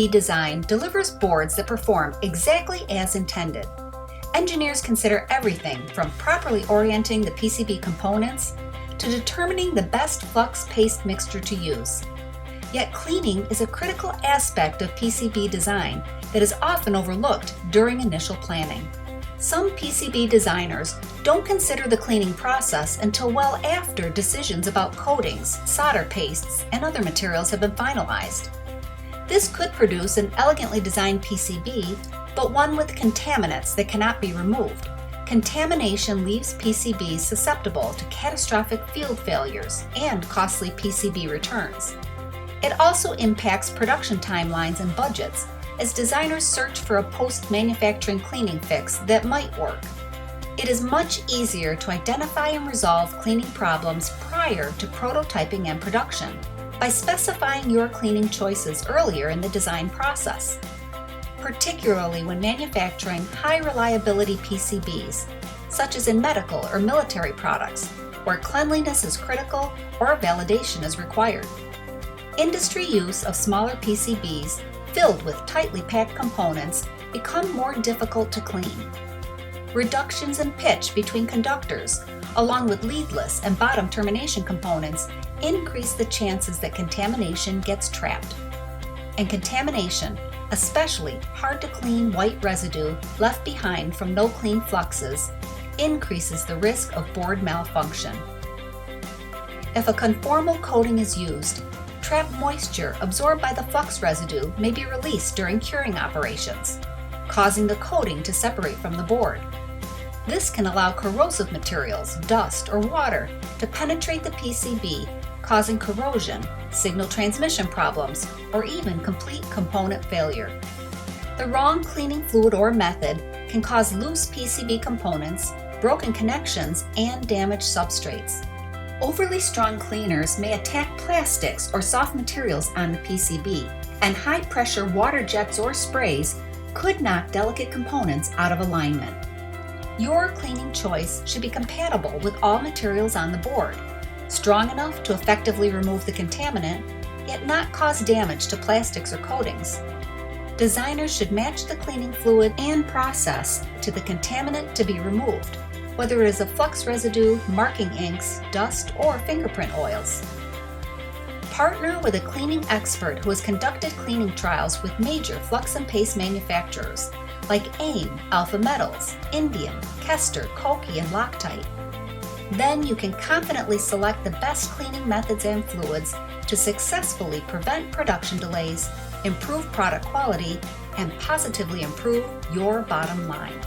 PCB design delivers boards that perform exactly as intended. Engineers consider everything from properly orienting the PCB components to determining the best flux paste mixture to use. Yet cleaning is a critical aspect of PCB design that is often overlooked during initial planning. Some PCB designers don't consider the cleaning process until well after decisions about coatings, solder pastes, and other materials have been finalized. This could produce an elegantly designed PCB, but one with contaminants that cannot be removed. Contamination leaves PCBs susceptible to catastrophic field failures and costly PCB returns. It also impacts production timelines and budgets as designers search for a post-manufacturing cleaning fix that might work. It is much easier to identify and resolve cleaning problems prior to prototyping and production by specifying your cleaning choices earlier in the design process, particularly when manufacturing high-reliability PCBs, such as in medical or military products, where cleanliness is critical or validation is required. Industry use of smaller PCBs filled with tightly packed components become more difficult to clean. Reductions in pitch between conductors, along with leadless and bottom termination components, increase the chances that contamination gets trapped. And contamination, especially hard-to-clean white residue left behind from no-clean fluxes, increases the risk of board malfunction. If a conformal coating is used, trapped moisture absorbed by the flux residue may be released during curing operations, causing the coating to separate from the board. This can allow corrosive materials, dust, or water to penetrate the PCB, causing corrosion, signal transmission problems, or even complete component failure. The wrong cleaning fluid or method can cause loose PCB components, broken connections, and damaged substrates. Overly strong cleaners may attack plastics or soft materials on the PCB, and high-pressure water jets or sprays could knock delicate components out of alignment. Your cleaning choice should be compatible with all materials on the board, strong enough to effectively remove the contaminant, yet not cause damage to plastics or coatings. Designers should match the cleaning fluid and process to the contaminant to be removed, whether it is a flux residue, marking inks, dust, or fingerprint oils. Partner with a cleaning expert who has conducted cleaning trials with major flux and paste manufacturers like AIM, Alpha Metals, Indian, Kester, Koki, and Loctite. Then you can confidently select the best cleaning methods and fluids to successfully prevent production delays, improve product quality, and positively improve your bottom line.